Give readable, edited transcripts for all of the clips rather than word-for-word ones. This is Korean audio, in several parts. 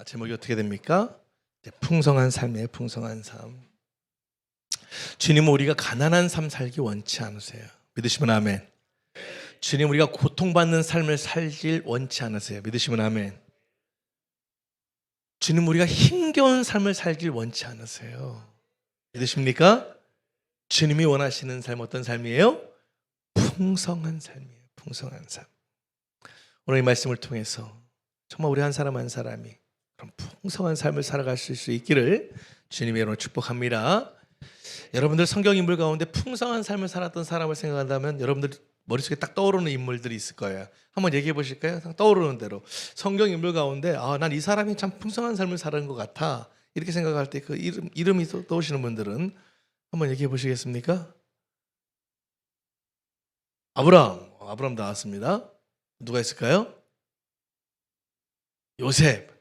제목이 어떻게 됩니까? 풍성한 삶이에요. 풍성한 삶. 주님은 우리가 가난한 삶 살기 원치 않으세요. 믿으시면 아멘. 주님, 우리가 고통받는 삶을 살길 원치 않으세요. 믿으시면 아멘. 주님, 우리가 힘겨운 삶을 살길 원치 않으세요. 믿으십니까? 주님이 원하시는 삶 어떤 삶이에요? 풍성한 삶이에요. 풍성한 삶. 오늘 이 말씀을 통해서 정말 우리 한 사람 한 사람이 그런 풍성한 삶을 살아가실 수 있기를 주님의 이름으로 축복합니다. 여러분들 성경 인물 가운데 풍성한 삶을 살았던 사람을 생각한다면 여러분들 머릿속에 딱 떠오르는 인물들이 있을 거예요. 한번 얘기해 보실까요? 떠오르는 대로 성경 인물 가운데 난 이 사람이 참 풍성한 삶을 사는 것 같아 이렇게 생각할 때 그 이름이 떠오르시는 분들은 한번 얘기해 보시겠습니까? 아브라함 나왔습니다. 누가 있을까요? 요셉.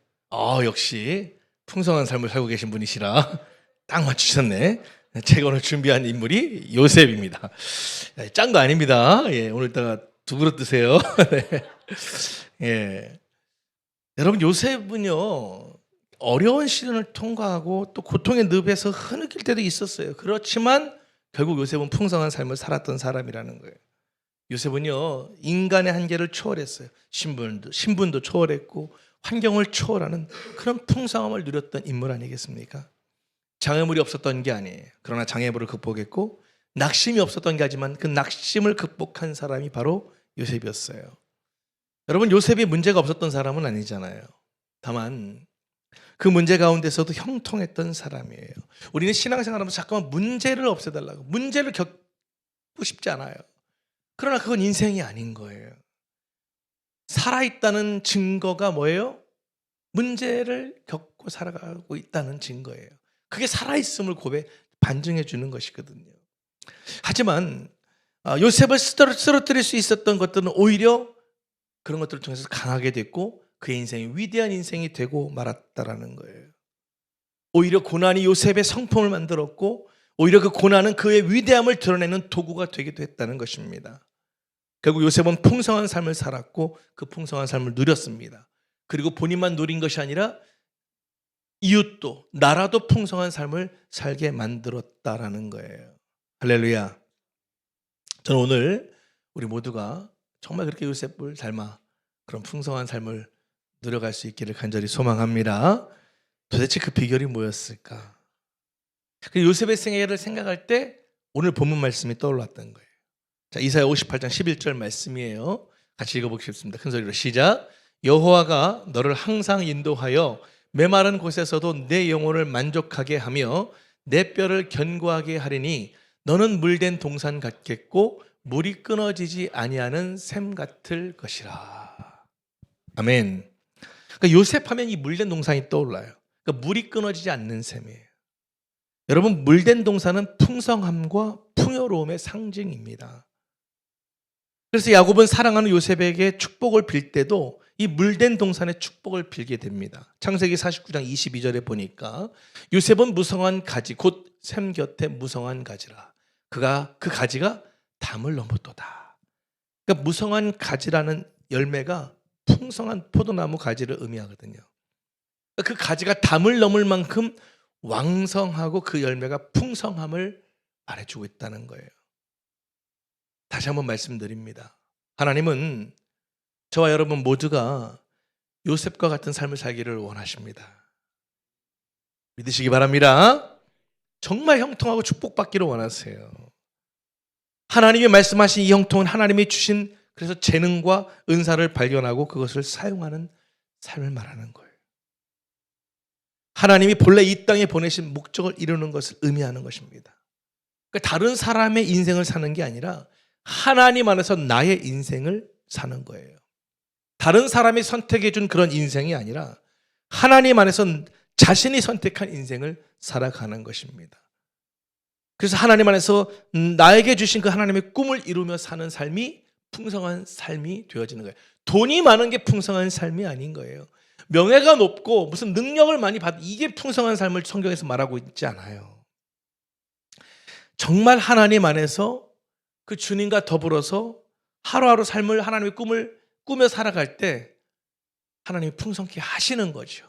역시 풍성한 삶을 살고 계신 분이시라 딱 맞추셨네. 제가 오늘 준비한 인물이 요셉입니다. 짠 거 아닙니다. 오늘따라 두 그릇 드세요. 네. 여러분, 요셉은요 어려운 시련을 통과하고 또 고통의 늪에서 흐느낄 때도 있었어요. 그렇지만 결국 요셉은 풍성한 삶을 살았던 사람이라는 거예요. 요셉은요 인간의 한계를 초월했어요. 신분도 초월했고 환경을 초월하는 그런 풍성함을 누렸던 인물 아니겠습니까? 장애물이 없었던 게 아니에요. 그러나 장애물을 극복했고 낙심이 없었던 게 아니지만 그 낙심을 극복한 사람이 바로 요셉이었어요. 여러분, 요셉이 문제가 없었던 사람은 아니잖아요. 다만 그 문제 가운데서도 형통했던 사람이에요. 우리는 신앙생활하면서 잠깐만 문제를 없애달라고, 문제를 겪고 싶지 않아요. 그러나 그건 인생이 아닌 거예요. 살아있다는 증거가 뭐예요? 문제를 겪고 살아가고 있다는 증거예요. 그게 살아있음을 반증해 주는 것이거든요. 하지만 요셉을 쓰러뜨릴 수 있었던 것들은 오히려 그런 것들을 통해서 강하게 됐고 그의 인생이 위대한 인생이 되고 말았다라는 거예요. 오히려 고난이 요셉의 성품을 만들었고 오히려 그 고난은 그의 위대함을 드러내는 도구가 되기도 했다는 것입니다. 결국 요셉은 풍성한 삶을 살았고 그 풍성한 삶을 누렸습니다. 그리고 본인만 누린 것이 아니라 이웃도 나라도 풍성한 삶을 살게 만들었다라는 거예요. 할렐루야. 저는 오늘 우리 모두가 정말 그렇게 요셉을 닮아 그런 풍성한 삶을 누려갈 수 있기를 간절히 소망합니다. 도대체 그 비결이 뭐였을까? 요셉의 생애를 생각할 때 오늘 본문 말씀이 떠올랐던 거예요. 자, 이사야 58장 11절 말씀이에요. 같이 읽어보겠습니다. 큰 소리로 시작. 여호와가 너를 항상 인도하여 메마른 곳에서도 내 영혼을 만족하게 하며 내 뼈를 견고하게 하리니 너는 물된 동산 같겠고 물이 끊어지지 아니하는 샘 같을 것이라. 아멘. 그러니까 요셉 하면 이 물된 동산이 떠올라요. 그러니까 물이 끊어지지 않는 샘이에요. 여러분, 물된 동산은 풍성함과 풍요로움의 상징입니다. 그래서 야곱은 사랑하는 요셉에게 축복을 빌 때도 이 물된 동산의 축복을 빌게 됩니다. 창세기 49장 22절에 보니까 요셉은 무성한 가지 곧 샘 곁에 무성한 가지라. 그 가지가 담을 넘었도다. 그러니까 무성한 가지라는 열매가 풍성한 포도나무 가지를 의미하거든요. 그 가지가 담을 넘을 만큼 왕성하고 그 열매가 풍성함을 말해주고 있다는 거예요. 다시 한번 말씀드립니다. 하나님은 저와 여러분 모두가 요셉과 같은 삶을 살기를 원하십니다. 믿으시기 바랍니다. 정말 형통하고 축복받기를 원하세요. 하나님이 말씀하신 이 형통은 하나님이 주신 그래서 재능과 은사를 발견하고 그것을 사용하는 삶을 말하는 거예요. 하나님이 본래 이 땅에 보내신 목적을 이루는 것을 의미하는 것입니다. 그러니까 다른 사람의 인생을 사는 게 아니라 하나님 안에서 나의 인생을 사는 거예요. 다른 사람이 선택해 준 그런 인생이 아니라 하나님 안에서 자신이 선택한 인생을 살아가는 것입니다. 그래서 하나님 안에서 나에게 주신 그 하나님의 꿈을 이루며 사는 삶이 풍성한 삶이 되어지는 거예요. 돈이 많은 게 풍성한 삶이 아닌 거예요. 명예가 높고 무슨 능력을 많이 받은 이게 풍성한 삶을 성경에서 말하고 있지 않아요. 정말 하나님 안에서 그 주님과 더불어서 하루하루 삶을 하나님의 꿈을 꾸며 살아갈 때 하나님이 풍성케 하시는 거죠.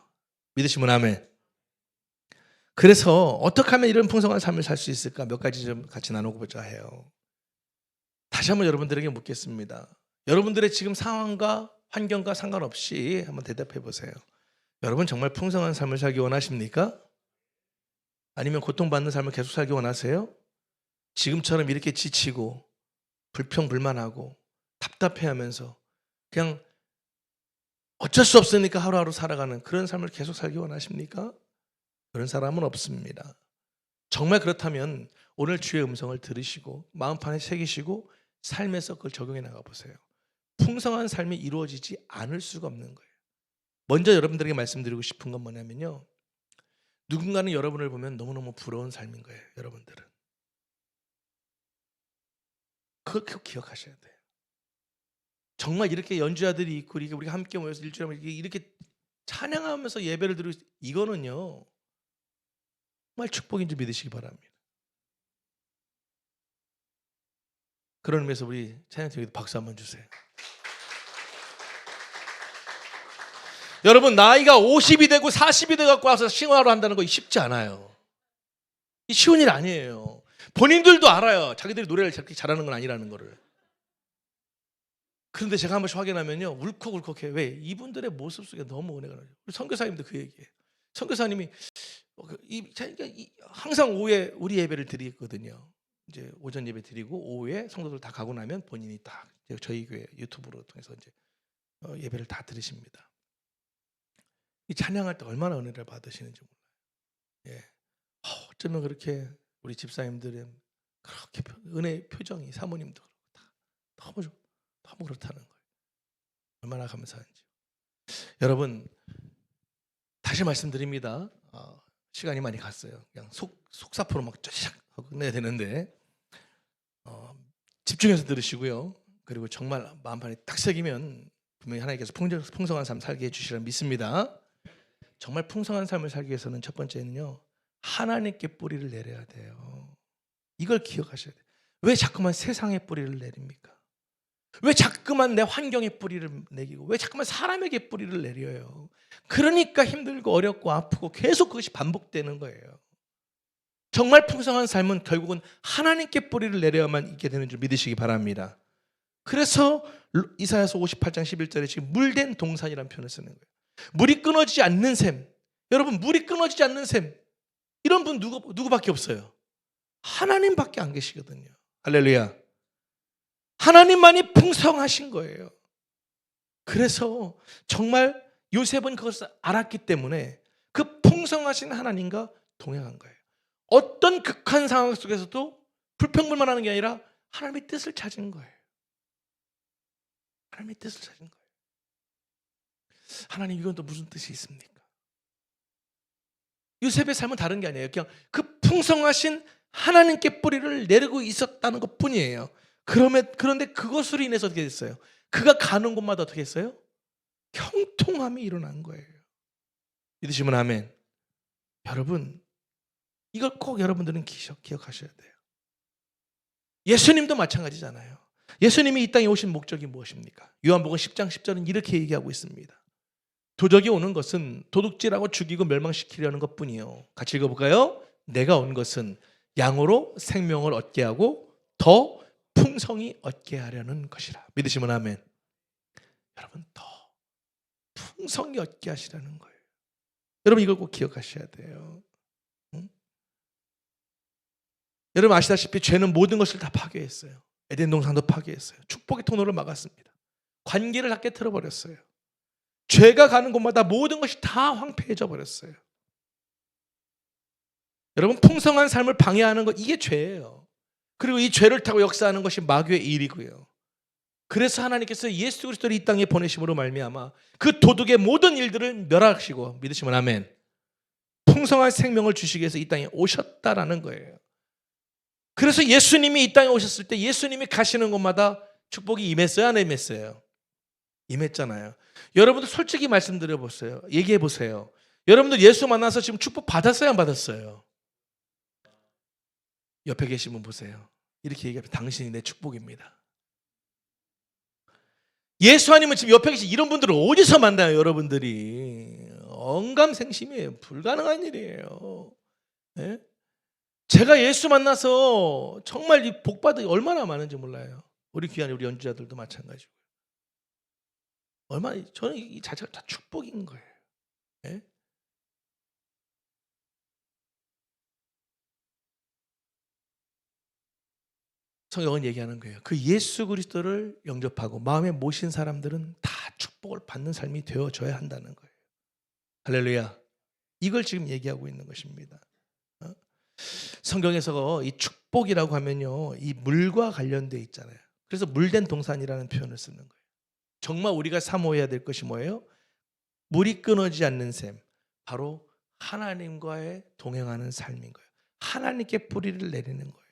믿으시면 아멘. 그래서 어떻게 하면 이런 풍성한 삶을 살 수 있을까? 몇 가지 좀 같이 나누고자 해요. 다시 한번 여러분들에게 묻겠습니다. 여러분들의 지금 상황과 환경과 상관없이 한번 대답해 보세요. 여러분 정말 풍성한 삶을 살기 원하십니까? 아니면 고통받는 삶을 계속 살기 원하세요? 지금처럼 이렇게 지치고 불평불만하고 답답해하면서 그냥 어쩔 수 없으니까 하루하루 살아가는 그런 삶을 계속 살기 원하십니까? 그런 사람은 없습니다. 정말 그렇다면 오늘 주의 음성을 들으시고 마음판에 새기시고 삶에서 그걸 적용해 나가 보세요. 풍성한 삶이 이루어지지 않을 수가 없는 거예요. 먼저 여러분들에게 말씀드리고 싶은 건 뭐냐면요, 누군가는 여러분을 보면 너무너무 부러운 삶인 거예요. 여러분들은 그걸 기억하셔야 돼요. 정말 이렇게 연주자들이 있고 우리가 함께 모여서 일주일에 이렇게 찬양하면서 예배를 드리고, 이거는요 정말 축복인 줄 믿으시기 바랍니다. 그런 의미에서 우리 찬양팀에도 박수 한번 주세요. 여러분 나이가 50이 되고 40이 돼갖고 와서 싱어하러 한다는 거 쉽지 않아요. 쉬운 일 아니에요. 본인들도 알아요. 자기들이 노래를 저렇게 잘하는 건 아니라는 거를. 그런데 제가 한 번씩 확인하면요 울컥울컥해요. 왜? 이분들의 모습 속에 너무 은혜가 나요. 우리 선교사님도 그 얘기예요. 선교사님이 항상 오후에 우리 예배를 드리거든요. 이제 오전 예배 드리고 오후에 성도들 다 가고 나면 본인이 딱 저희 교회 유튜브로 통해서 이제 예배를 다 들으십니다. 이 찬양할 때 얼마나 은혜를 받으시는지 몰라요. 예. 어쩌면 그렇게 우리 집사님들의 그렇게 은혜 표정이, 사모님도 너무 그렇다는 거예요. 얼마나 감사한지. 여러분 다시 말씀드립니다. 시간이 많이 갔어요. 그냥 속사포로 막 쫙 하고 끝내야 되는데 집중해서 들으시고요. 그리고 정말 마음판에 딱 새기면 분명히 하나님께서 풍성한 삶 살게 해주시리라 믿습니다. 정말 풍성한 삶을 살기 위해서는 첫 번째는요, 하나님께 뿌리를 내려야 돼요. 이걸 기억하셔야 돼요. 왜 자꾸만 세상에 뿌리를 내립니까? 왜 자꾸만 내 환경에 뿌리를 내리고 왜 자꾸만 사람에게 뿌리를 내려요? 그러니까 힘들고 어렵고 아프고 계속 그것이 반복되는 거예요. 정말 풍성한 삶은 결국은 하나님께 뿌리를 내려야만 있게 되는 줄 믿으시기 바랍니다. 그래서 이사야서 58장 11절에 지금 물된 동산이라는 표현을 쓰는 거예요. 물이 끊어지지 않는 샘. 여러분 물이 끊어지지 않는 샘, 이런 분 누구밖에 없어요? 하나님밖에 안 계시거든요. 할렐루야. 하나님만이 풍성하신 거예요. 그래서 정말 요셉은 그것을 알았기 때문에 그 풍성하신 하나님과 동행한 거예요. 어떤 극한 상황 속에서도 불평불만하는 게 아니라 하나님의 뜻을 찾은 거예요. 하나님의 뜻을 찾은 거예요. 하나님 이건 또 무슨 뜻이 있습니까? 요셉의 삶은 다른 게 아니에요. 그냥 그 풍성하신 하나님께 뿌리를 내리고 있었다는 것 뿐이에요. 그런데 그것으로 인해서 어떻게 됐어요? 그가 가는 곳마다 어떻게 했어요? 형통함이 일어난 거예요. 믿으시면 아멘. 여러분 이걸 꼭 여러분들은 기억하셔야 돼요. 예수님도 마찬가지잖아요. 예수님이 이 땅에 오신 목적이 무엇입니까? 요한복음 10장 10절은 이렇게 얘기하고 있습니다. 도적이 오는 것은 도둑질하고 죽이고 멸망시키려는 것뿐이요. 같이 읽어볼까요? 내가 온 것은 양으로 생명을 얻게 하고 더 풍성히 얻게 하려는 것이라. 믿으시면 아멘. 여러분 더 풍성히 얻게 하시라는 거예요. 여러분 이걸 꼭 기억하셔야 돼요. 응? 여러분 아시다시피 죄는 모든 것을 다 파괴했어요. 에덴 동산도 파괴했어요. 축복의 통로를 막았습니다. 관계를 다 깨트려 버렸어요. 죄가 가는 곳마다 모든 것이 다 황폐해져 버렸어요. 여러분 풍성한 삶을 방해하는 것, 이게 죄예요. 그리고 이 죄를 타고 역사하는 것이 마귀의 일이고요. 그래서 하나님께서 예수 그리스도를 이 땅에 보내심으로 말미암아 그 도둑의 모든 일들을 멸하시고, 믿으시면 아멘, 풍성한 생명을 주시기 위해서 이 땅에 오셨다라는 거예요. 그래서 예수님이 이 땅에 오셨을 때 예수님이 가시는 곳마다 축복이 임했어요, 안 임했어요? 임했잖아요. 여러분들 솔직히 말씀드려보세요. 얘기해보세요. 여러분들 예수 만나서 지금 축복 받았어요, 안 받았어요? 옆에 계신 분 보세요. 이렇게 얘기하면 당신이 내 축복입니다. 예수 아니면 지금 옆에 계신 이런 분들을 어디서 만나요, 여러분들이? 영감생심이에요. 불가능한 일이에요. 예? 제가 예수 만나서 정말 이 복받은 게 얼마나 많은지 몰라요. 우리 귀한 우리 연주자들도 마찬가지고. 얼마나 저는 이 자체가 다 축복인 거예요. 예? 성경은 얘기하는 거예요. 그 예수 그리스도를 영접하고 마음에 모신 사람들은 다 축복을 받는 삶이 되어져야 한다는 거예요. 할렐루야. 이걸 지금 얘기하고 있는 것입니다. 어? 성경에서 이 축복이라고 하면요, 이 물과 관련돼 있잖아요. 그래서 물된 동산이라는 표현을 쓰는 거예요. 정말 우리가 사모해야 될 것이 뭐예요? 물이 끊어지지 않는 셈, 바로 하나님과의 동행하는 삶인 거예요. 하나님께 뿌리를 내리는 거예요.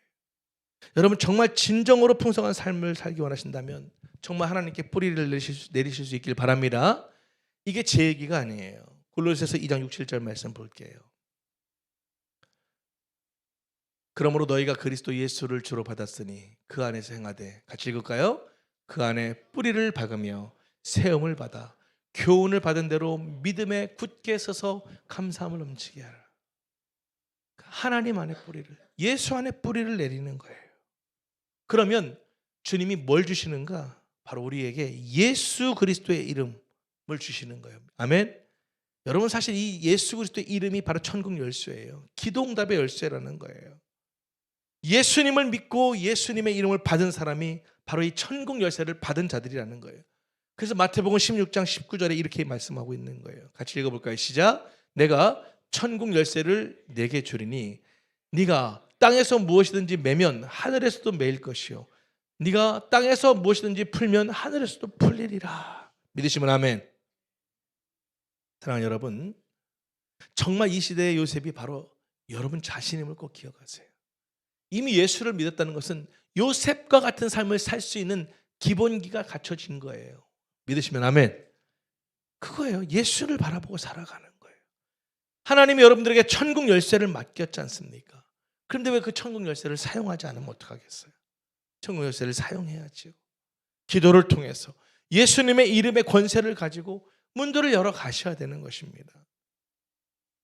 여러분 정말 진정으로 풍성한 삶을 살기 원하신다면 정말 하나님께 뿌리를 내리실 수 있길 바랍니다. 이게 제 얘기가 아니에요. 골로새서 2장 6, 7절 말씀 볼게요. 그러므로 너희가 그리스도 예수를 주로 받았으니 그 안에서 행하되, 같이 읽을까요? 그 안에 뿌리를 박으며 세움을 받아 교훈을 받은 대로 믿음에 굳게 서서 감사함을 넘치게 하라. 하나님 안에 뿌리를, 예수 안에 뿌리를 내리는 거예요. 그러면 주님이 뭘 주시는가? 바로 우리에게 예수 그리스도의 이름을 주시는 거예요. 아멘. 여러분 사실 이 예수 그리스도의 이름이 바로 천국 열쇠예요. 기도응답의 열쇠라는 거예요. 예수님을 믿고 예수님의 이름을 받은 사람이 바로 이 천국 열쇠를 받은 자들이라는 거예요. 그래서 마태복음 16장 19절에 이렇게 말씀하고 있는 거예요. 같이 읽어볼까요? 시작. 내가 천국 열쇠를 내게 주리니 네가 땅에서 무엇이든지 매면 하늘에서도 매일 것이요 네가 땅에서 무엇이든지 풀면 하늘에서도 풀리리라. 믿으시면 아멘. 사랑하는 여러분, 정말 이 시대의 요셉이 바로 여러분 자신임을 꼭 기억하세요. 이미 예수를 믿었다는 것은 요셉과 같은 삶을 살 수 있는 기본기가 갖춰진 거예요. 믿으시면 아멘. 그거예요. 예수를 바라보고 살아가는 거예요. 하나님이 여러분들에게 천국 열쇠를 맡겼지 않습니까? 그런데 왜 그 천국 열쇠를 사용하지 않으면 어떡하겠어요? 천국 열쇠를 사용해야죠. 기도를 통해서 예수님의 이름의 권세를 가지고 문들을 열어 가셔야 되는 것입니다.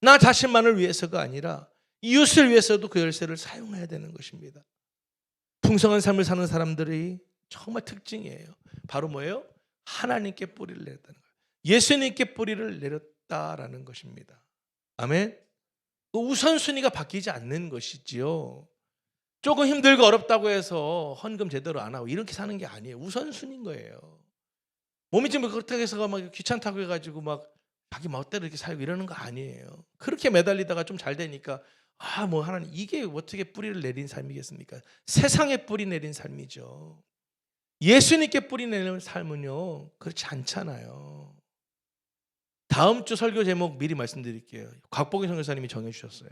나 자신만을 위해서가 아니라 이웃을 위해서도 그 열쇠를 사용해야 되는 것입니다. 풍성한 삶을 사는 사람들이 정말 특징이에요. 바로 뭐예요? 하나님께 뿌리를 내렸다는 거예요. 예수님께 뿌리를 내렸다라는 것입니다. 아멘. 그 우선순위가 바뀌지 않는 것이지요. 조금 힘들고 어렵다고 해서 헌금 제대로 안 하고 이렇게 사는 게 아니에요. 우선순위인 거예요. 몸이 좀 그렇다고 해서 막 귀찮다고 해가지고 막 자기 멋대로 이렇게 살고 이러는 거 아니에요. 그렇게 매달리다가 좀 잘 되니까 뭐 하나님 이게 어떻게 뿌리를 내린 삶이겠습니까? 세상에 뿌리 내린 삶이죠. 예수님께 뿌리 내리는 삶은요 그렇지 않잖아요. 다음 주 설교 제목 미리 말씀드릴게요. 곽복인 선교사님이 정해주셨어요.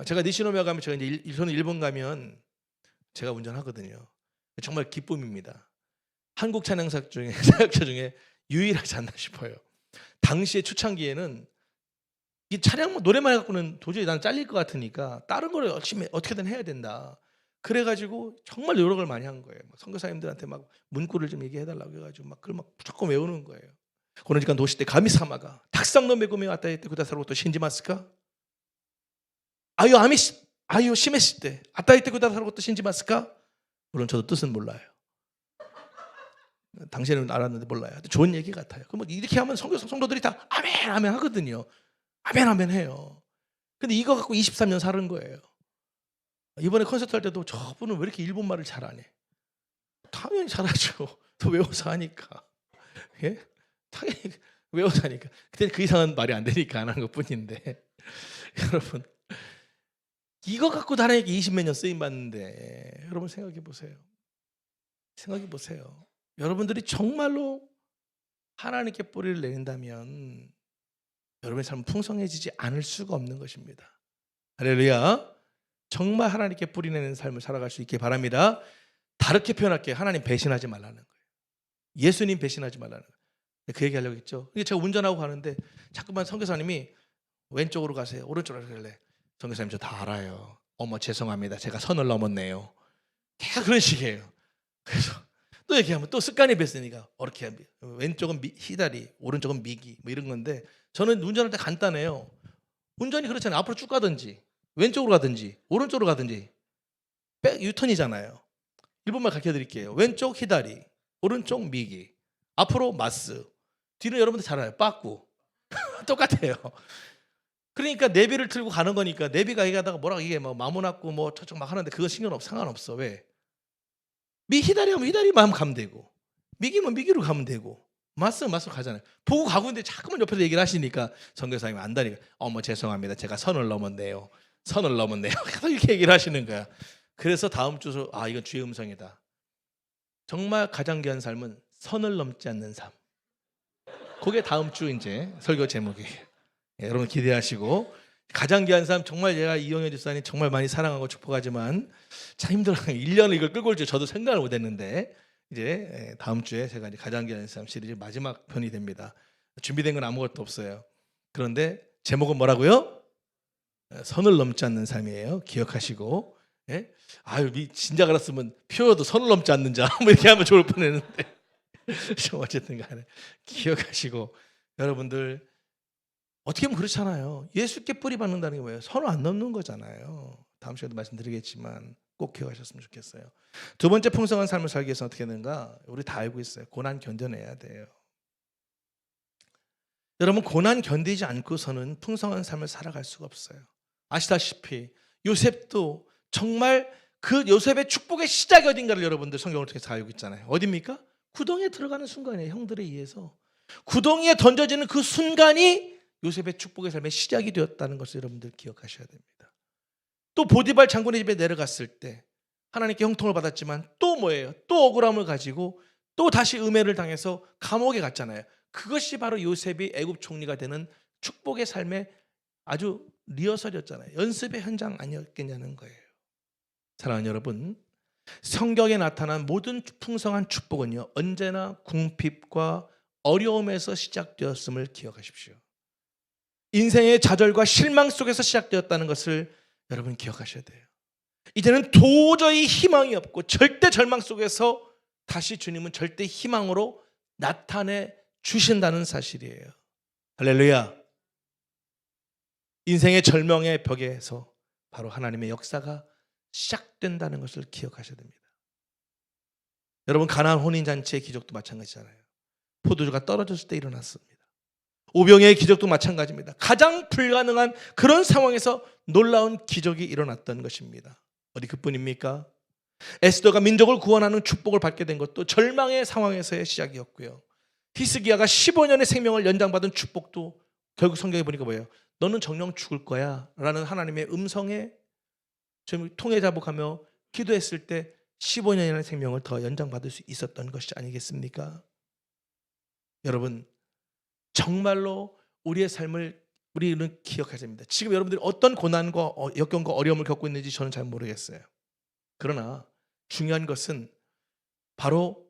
제가 니시노미아 가면 저는 일본 가면 제가 운전하거든요. 정말 기쁨입니다. 한국 찬양사 중에 사역자 중에 유일하지 않나 싶어요. 당시에 초창기에는 이 찬양 노래만 해갖고는 도저히 나는 잘릴 것 같으니까 다른 거를 열심히 어떻게든 해야 된다. 그래가지고 정말 노력을 많이 한 거예요. 선교사님들한테 막 문구를 좀 얘기해달라고 해가지고 막 그걸 막 무조건 외우는 거예요. 그러니까 도시 때 가미사마가 탁상노 메구미 왔다 했대 그다사로부터 신지마스까? 아유 심했을 때 아따 했대 그다사로부터 신지마스까? 물론 저도 뜻은 몰라요. 당시에는 알았는데 몰라요. 좋은 얘기 같아요. 그럼 이렇게 하면 성도들이 다 아멘 아멘 하거든요. 아멘 아멘 해요. 근데 이거 갖고 23년 사는 거예요. 이번에 콘서트 할 때도 저분은 왜 이렇게 일본말을 잘하네. 당연히 잘하죠. 더 외워서 하니까. 예? 당연히 외워서 하니까. 그때는 그 이상은 말이 안 되니까 안 한 것뿐인데. 여러분 이거 갖고 하나님께 20몇 년 쓰임받는데 여러분 생각해 보세요. 생각해 보세요. 여러분들이 정말로 하나님께 뿌리를 내린다면 여러분의 삶은 풍성해지지 않을 수가 없는 것입니다. 할렐루야. 정말 하나님께 뿌리 내는 삶을 살아갈 수 있게 바랍니다. 다르게 표현할게요. 하나님 배신하지 말라는 거예요. 예수님 배신하지 말라는 거예요. 그 얘기 하려고 했죠. 제가 운전하고 가는데 자꾸만 선교사님이 왼쪽으로 가세요. 오른쪽으로 가길래 선교사님 저 다 알아요. 어머 죄송합니다. 제가 선을 넘었네요. 계속 그런 식이에요. 그래서 또 얘기하면 또 습관이 뱄으니까 이렇게 합니다. 왼쪽은 히다리, 오른쪽은 미기 뭐 이런 건데 저는 운전할 때 간단해요. 운전이 그렇잖아요. 앞으로 쭉 가든지 왼쪽으로 가든지 오른쪽으로 가든지 백 유턴이잖아요. 1번만 가르쳐 드릴게요. 왼쪽 히다리, 오른쪽 미기, 앞으로 마스, 뒤는 여러분들 잘 알아요. 빠꾸. 똑같아요. 그러니까 내비를 틀고 가는 거니까 내비가 얘기하다가 뭐라고 이게 뭐 마모나고 뭐 저쪽 막 하는데 그거 상관없어. 왜? 히다리 하면 히다리만 가면 되고 미기면 미기로 가면 되고 마스로 가잖아요. 보고 가고 있는데 자꾸만 옆에서 얘기를 하시니까 선교사님이 안다니까 어머 죄송합니다. 제가 선을 넘었네요. 계속 이렇게 얘기를 하시는 거야. 그래서 다음 주 이건 주의 음성이다. 정말 가장 귀한 삶은 선을 넘지 않는 삶. 그게 다음 주 이제 설교 제목이에요. 여러분 기대하시고 가장 귀한 삶 정말 제가 이용현 집사님 정말 많이 사랑하고 축복하지만 참 힘들어요. 1년을 이걸 끌고 올 줄 저도 생각을 못했는데 이제 다음 주에 제가 이제 가장 귀한 삶 시리즈 마지막 편이 됩니다. 준비된 건 아무것도 없어요. 그런데 제목은 뭐라고요? 선을 넘지 않는 삶이에요. 기억하시고 예? 진작 알았으면 표어도 선을 넘지 않는 자 뭐 이렇게 하면 좋을 뻔했는데 어쨌든 간에 기억하시고 여러분들 어떻게 보면 그렇잖아요. 예수께 뿌리 받는다는 게 뭐예요? 선을 안 넘는 거잖아요. 다음 시간에도 말씀드리겠지만 꼭 기억하셨으면 좋겠어요. 두 번째 풍성한 삶을 살기 위해서 어떻게 되는가? 우리 다 알고 있어요. 고난 견뎌내야 돼요. 여러분 고난 견디지 않고서는 풍성한 삶을 살아갈 수가 없어요. 아시다시피 요셉도 정말 그 요셉의 축복의 시작이 어딘가를 여러분들 성경을 통해서 알고 있잖아요. 어디입니까? 구덩이에 들어가는 순간이에요. 형들에 의해서 구덩이에 던져지는 그 순간이 요셉의 축복의 삶의 시작이 되었다는 것을 여러분들 기억하셔야 됩니다. 또 보디발 장군의 집에 내려갔을 때 하나님께 형통을 받았지만 또 뭐예요? 또 억울함을 가지고 또 다시 음해를 당해서 감옥에 갔잖아요. 그것이 바로 요셉이 애굽 총리가 되는 축복의 삶의 아주 리허설이었잖아요. 연습의 현장 아니었겠냐는 거예요. 사랑하는 여러분, 성경에 나타난 모든 풍성한 축복은요 언제나 궁핍과 어려움에서 시작되었음을 기억하십시오. 인생의 좌절과 실망 속에서 시작되었다는 것을 여러분 기억하셔야 돼요. 이제는 도저히 희망이 없고 절대 절망 속에서 다시 주님은 절대 희망으로 나타내 주신다는 사실이에요. 할렐루야. 인생의 절망의 벽에서 바로 하나님의 역사가 시작된다는 것을 기억하셔야 됩니다. 여러분 가나안 혼인잔치의 기적도 마찬가지잖아요. 포도주가 떨어졌을 때 일어났습니다. 오병이의 기적도 마찬가지입니다. 가장 불가능한 그런 상황에서 놀라운 기적이 일어났던 것입니다. 어디 그뿐입니까? 에스더가 민족을 구원하는 축복을 받게 된 것도 절망의 상황에서의 시작이었고요. 히스기야가 15년의 생명을 연장받은 축복도 결국 성경에 보니까 뭐예요? 너는 정령 죽을 거야 라는 하나님의 음성에 통해 자복하며 기도했을 때 15년의 생명을 더 연장받을 수 있었던 것이 아니겠습니까? 여러분 정말로 우리의 삶을 우리는 기억해야 됩니다. 지금 여러분들이 어떤 고난과 역경과 어려움을 겪고 있는지 저는 잘 모르겠어요. 그러나 중요한 것은 바로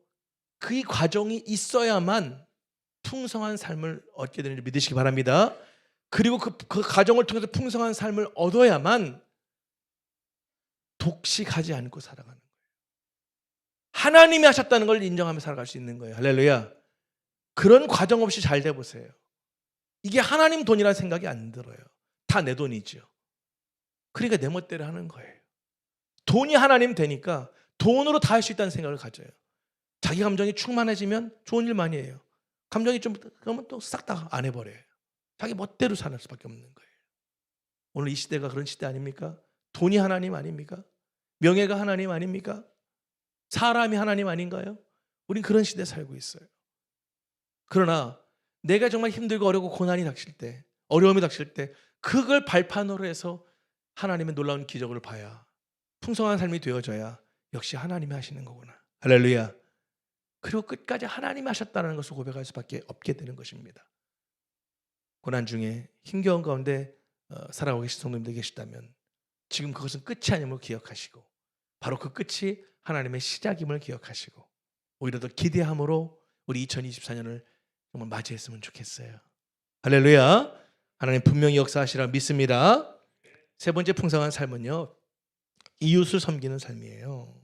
그 과정이 있어야만 풍성한 삶을 얻게 되는 줄 믿으시기 바랍니다. 그리고 그 과정을 통해서 풍성한 삶을 얻어야만 독식하지 않고 살아가는 거예요. 하나님이 하셨다는 걸 인정하며 살아갈 수 있는 거예요. 할렐루야. 그런 과정 없이 잘 돼 보세요. 이게 하나님 돈이라는 생각이 안 들어요. 다 내 돈이죠. 그러니까 내 멋대로 하는 거예요. 돈이 하나님 되니까 돈으로 다 할 수 있다는 생각을 가져요. 자기 감정이 충만해지면 좋은 일 많이 해요. 감정이 좀 그러면 또 싹 다 안 해버려요. 자기 멋대로 사는 수밖에 없는 거예요. 오늘 이 시대가 그런 시대 아닙니까? 돈이 하나님 아닙니까? 명예가 하나님 아닙니까? 사람이 하나님 아닌가요? 우린 그런 시대에 살고 있어요. 그러나 내가 정말 힘들고 어렵고 고난이 닥칠 때, 어려움이 닥칠 때 그걸 발판으로 해서 하나님의 놀라운 기적을 봐야 풍성한 삶이 되어져야 역시 하나님이 하시는 거구나. 할렐루야. 그리고 끝까지 하나님이 하셨다는 것을 고백할 수밖에 없게 되는 것입니다. 고난 중에 힘겨운 가운데 살아가고 계신 성도님들 계시다면 지금 그것은 끝이 아님을 기억하시고 바로 그 끝이 하나님의 시작임을 기억하시고 오히려 더 기대함으로 우리 2024년을 정말 맞이했으면 좋겠어요. 할렐루야. 하나님 분명히 역사하시라 믿습니다. 세 번째 풍성한 삶은요 이웃을 섬기는 삶이에요.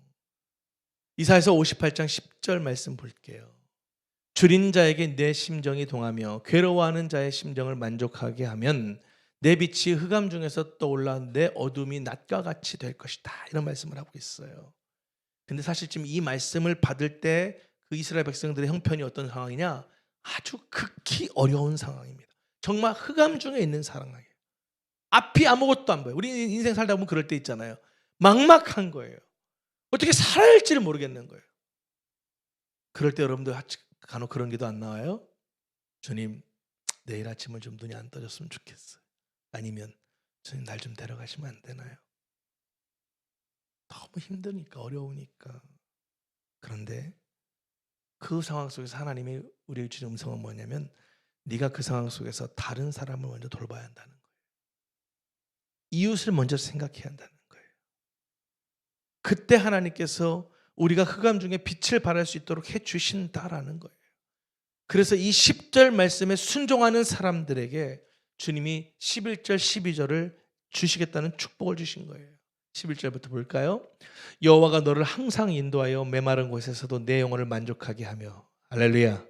이사야서 58장 10절 말씀 볼게요. 줄인 자에게 내 심정이 동하며 괴로워하는 자의 심정을 만족하게 하면 내 빛이 흑암 중에서 떠올라 내 어둠이 낮과 같이 될 것이다. 이런 말씀을 하고 있어요. 근데 사실 지금 이 말씀을 받을 때 그 이스라엘 백성들의 형편이 어떤 상황이냐? 아주 극히 어려운 상황입니다. 정말 흑암 중에 있는 상황이에요. 앞이 아무것도 안 보여요. 우리 인생 살다 보면 그럴 때 있잖아요. 막막한 거예요. 어떻게 살아야 할지를 모르겠는 거예요. 그럴 때 여러분들 간혹 그런 기도 안 나와요? 주님, 내일 아침은 좀 눈이 안 떠졌으면 좋겠어요. 아니면 주님 날 좀 데려가시면 안 되나요? 너무 힘드니까, 어려우니까. 그런데 그 상황 속에서 하나님이 우리에게 주신 음성은 뭐냐면 네가 그 상황 속에서 다른 사람을 먼저 돌봐야 한다는 거예요. 이웃을 먼저 생각해야 한다는 거예요. 그때 하나님께서 우리가 흑암 중에 빛을 발할 수 있도록 해주신다라는 거예요. 그래서 이 10절 말씀에 순종하는 사람들에게 주님이 11절 12절을 주시겠다는 축복을 주신 거예요. 11절부터 볼까요? 여호와가 너를 항상 인도하여 메마른 곳에서도 내 영혼을 만족하게 하며 할렐루야.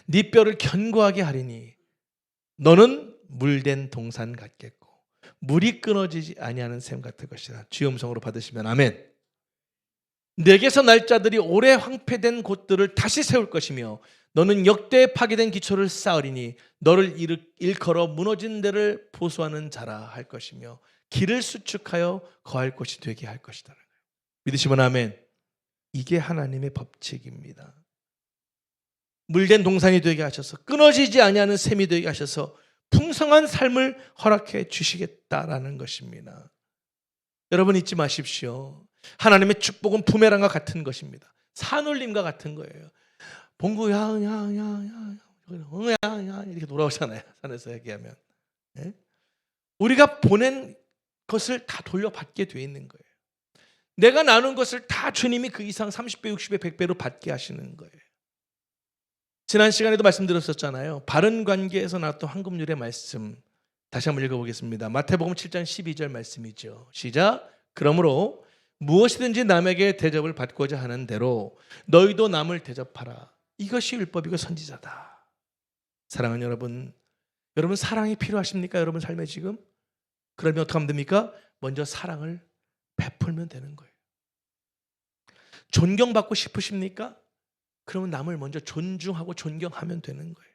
네 뼈를 견고하게 하리니 너는 물된 동산 같겠고 물이 끊어지지 아니하는 샘 같을 것이라. 주의 음성으로 받으시면 아멘. 내게서 날 자들이 오래 황폐된 곳들을 다시 세울 것이며 너는 역대에 파괴된 기초를 쌓으리니 너를 일컬어 무너진 데를 보수하는 자라 할 것이며 길을 수축하여 거할 곳이 되게 할 것이다. 믿으시면 아멘. 이게 하나님의 법칙입니다. 물된 동산이 되게 하셔서 끊어지지 아니하는 샘이 되게 하셔서 풍성한 삶을 허락해 주시겠다라는 것입니다. 여러분 잊지 마십시오. 하나님의 축복은 부메랑과 같은 것입니다. 산울림과 같은 거예요. 봉구 야야야야 이렇게 돌아오잖아요. 산에서 얘기하면. 네? 우리가 보낸 것을 다 돌려받게 돼 있는 거예요. 내가 나눈 것을 다 주님이 그 이상 30배, 60배, 100배로 받게 하시는 거예요. 지난 시간에도 말씀드렸었잖아요. 바른 관계에서 나왔던 황금률의 말씀 다시 한번 읽어보겠습니다. 마태복음 7장 12절 말씀이죠. 시작. 그러므로 무엇이든지 남에게 대접을 받고자 하는 대로 너희도 남을 대접하라. 이것이 율법이고 선지자다. 사랑하는 여러분, 여러분 사랑이 필요하십니까? 여러분 삶에 지금? 그러면 어떻게 하면 됩니까? 먼저 사랑을 베풀면 되는 거예요. 존경받고 싶으십니까? 그러면 남을 먼저 존중하고 존경하면 되는 거예요.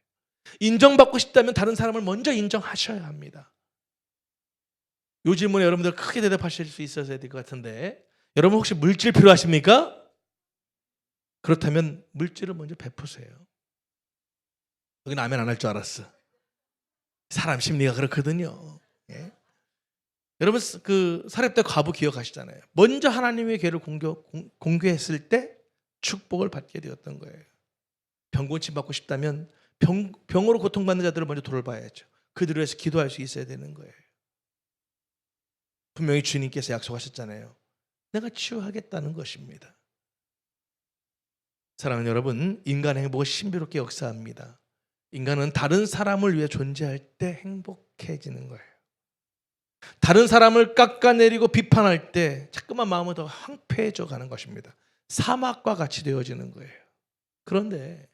인정받고 싶다면 다른 사람을 먼저 인정하셔야 합니다. 이 질문에 여러분들 크게 대답하실 수 있어야 될 것 같은데, 여러분 혹시 물질 필요하십니까? 그렇다면 물질을 먼저 베푸세요. 여기는 아멘 안 할 줄 알았어. 사람 심리가 그렇거든요. 예? 여러분 그 사렙대 과부 기억하시잖아요. 먼저 하나님의 괴를 공개했을 때 축복을 받게 되었던 거예요. 병고침 받고 싶다면 병으로 고통받는 자들을 먼저 돌봐야죠. 그들을 위해서 기도할 수 있어야 되는 거예요. 분명히 주님께서 약속하셨잖아요. 내가 치유하겠다는 것입니다. 사랑하는 여러분, 인간의 행복은 신비롭게 역사합니다. 인간은 다른 사람을 위해 존재할 때 행복해지는 거예요. 다른 사람을 깎아내리고 비판할 때 자꾸만 마음은 더 황폐해져 가는 것입니다. 사막과 같이 되어지는 거예요. 그런데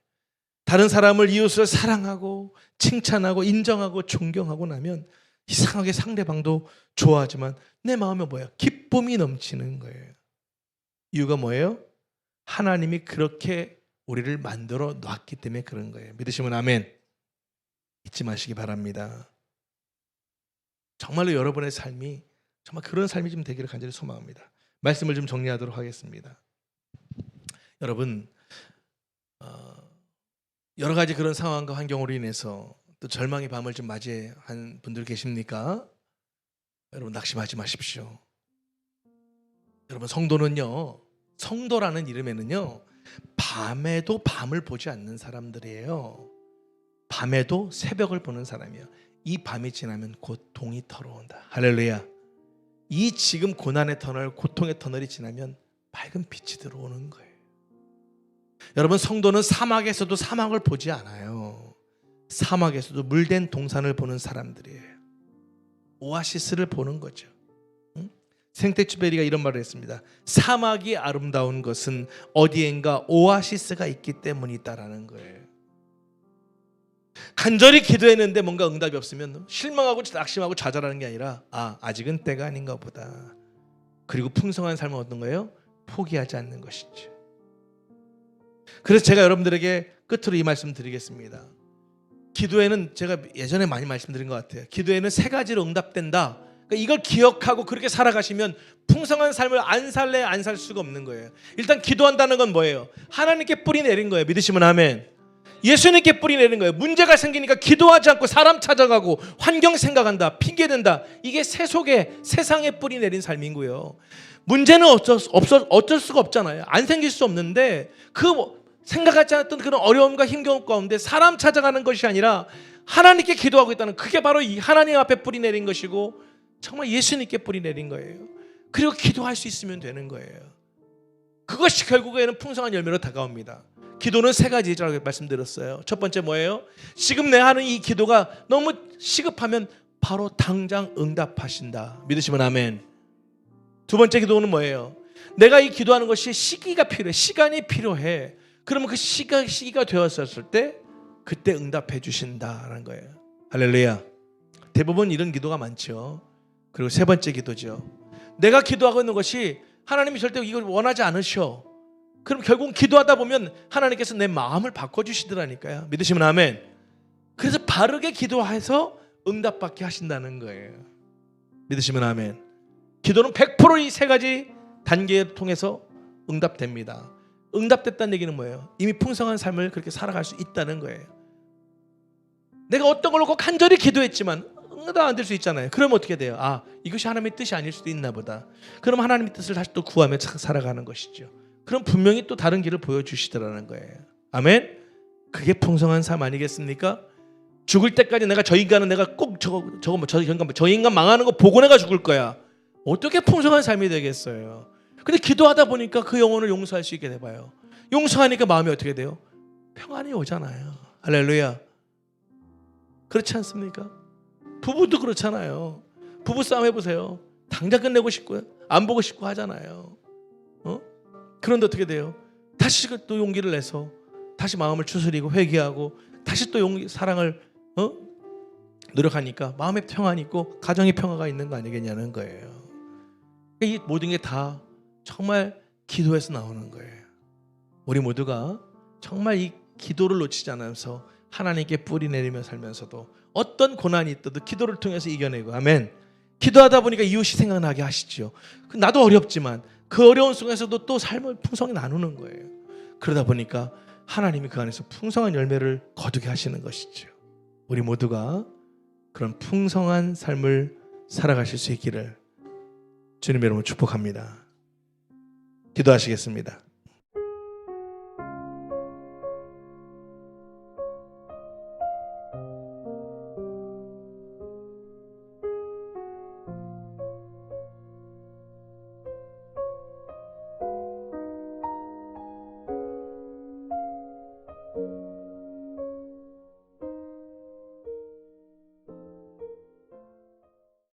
다른 사람을, 이웃을 사랑하고 칭찬하고 인정하고 존경하고 나면 이상하게 상대방도 좋아하지만 내 마음에 뭐예요? 기쁨이 넘치는 거예요. 이유가 뭐예요? 하나님이 그렇게 우리를 만들어 놨기 때문에 그런 거예요. 믿으시면 아멘. 잊지 마시기 바랍니다. 정말로 여러분의 삶이 정말 그런 삶이 좀 되기를 간절히 소망합니다. 말씀을 좀 정리하도록 하겠습니다. 여러분, 여러 가지 그런 상황과 환경으로 인해서 또 절망의 밤을 좀 맞이한 분들 계십니까? 여러분 낙심하지 마십시오. 여러분 성도는요, 성도라는 이름에는요, 밤에도 밤을 보지 않는 사람들이에요. 밤에도 새벽을 보는 사람이에요. 이 밤이 지나면 곧 동이 털어온다. 할렐루야. 이 지금 고난의 터널, 고통의 터널이 지나면 밝은 빛이 들어오는 거예요. 여러분 성도는 사막에서도 사막을 보지 않아요. 사막에서도 물된 동산을 보는 사람들이에요. 오아시스를 보는 거죠. 생텍쥐페리가 이런 말을 했습니다. 사막이 아름다운 것은 어디엔가 오아시스가 있기 때문이다라는 거예요. 간절히 기도했는데 뭔가 응답이 없으면 실망하고 낙심하고 좌절하는 게 아니라 아직은 때가 아닌가 보다. 그리고 풍성한 삶은 어떤 거예요? 포기하지 않는 것이죠. 그래서 제가 여러분들에게 끝으로 이 말씀 드리겠습니다. 기도에는 제가 예전에 많이 말씀드린 것 같아요. 기도에는 3가지로 응답된다. 그러니까 이걸 기억하고 그렇게 살아가시면 풍성한 삶을 안 살래 안 살 수가 없는 거예요. 일단 기도한다는 건 뭐예요? 하나님께 뿌리 내린 거예요. 믿으시면 아멘. 예수님께 뿌리 내린 거예요. 문제가 생기니까 기도하지 않고 사람 찾아가고 환경 생각한다, 핑계댄다. 이게 세상에 뿌리 내린 삶이고요. 문제는 어쩔 수가 없잖아요. 안 생길 수 없는데 그 생각하지 않았던 그런 어려움과 힘겨움 가운데 사람 찾아가는 것이 아니라 하나님께 기도하고 있다는, 그게 바로 이 하나님 앞에 뿌리 내린 것이고 정말 예수님께 뿌리 내린 거예요. 그리고 기도할 수 있으면 되는 거예요. 그것이 결국에는 풍성한 열매로 다가옵니다. 기도는 3가지라고 말씀드렸어요. 첫 번째 뭐예요? 지금 내 하는 이 기도가 너무 시급하면 바로 당장 응답하신다. 믿으시면 아멘. 두 번째 기도는 뭐예요? 내가 이 기도하는 것이 시기가 필요해, 시간이 필요해. 그러면 그 시기가 되었을 때 그때 응답해 주신다라는 거예요. 할렐루야. 대부분 이런 기도가 많죠. 그리고 3번째 기도죠. 내가 기도하고 있는 것이 하나님이 절대 이걸 원하지 않으셔. 그럼 결국 기도하다 보면 하나님께서 내 마음을 바꿔주시더라니까요. 믿으시면 아멘. 그래서 바르게 기도해서 응답받게 하신다는 거예요. 믿으시면 아멘. 기도는 100% 이 3가지 단계를 통해서 응답됩니다. 응답됐다는 얘기는 뭐예요? 이미 풍성한 삶을 그렇게 살아갈 수 있다는 거예요. 내가 어떤 걸로 꼭 간절히 기도했지만 응답 안 될 수 있잖아요. 그러면 어떻게 돼요? 이것이 하나님의 뜻이 아닐 수도 있나 보다. 그럼 하나님의 뜻을 다시 또 구하며 살아가는 것이죠. 그럼 분명히 또 다른 길을 보여주시더라는 거예요. 아멘. 그게 풍성한 삶 아니겠습니까? 죽을 때까지 내가 저 인간은 내가 꼭 저 인간 망하는 거 보고 내가 죽을 거야. 어떻게 풍성한 삶이 되겠어요? 근데 기도하다 보니까 그 영혼을 용서할 수 있게 돼봐요. 용서하니까 마음이 어떻게 돼요? 평안이 오잖아요. 할렐루야. 그렇지 않습니까? 부부도 그렇잖아요. 부부 싸움 해보세요. 당장 끝내고 싶고 안 보고 싶고 하잖아요. 그런데 어떻게 돼요? 다시 또 용기를 내서 다시 마음을 추스리고 회개하고 다시 또 사랑을 노력하니까 마음에 평안이 있고 가정에 평화가 있는 거 아니겠냐는 거예요. 이 모든 게 다 정말 기도에서 나오는 거예요. 우리 모두가 정말 이 기도를 놓치지 않으면서 하나님께 뿌리 내리며 살면서도 어떤 고난이 있어도 기도를 통해서 이겨내고, 아멘. 기도하다 보니까 이웃이 생각나게 하시죠. 나도 어렵지만 그 어려운 속에서도 또 삶을 풍성히 나누는 거예요. 그러다 보니까 하나님이 그 안에서 풍성한 열매를 거두게 하시는 것이죠. 우리 모두가 그런 풍성한 삶을 살아가실 수 있기를 주님의 이름으로 축복합니다. 기도하시겠습니다.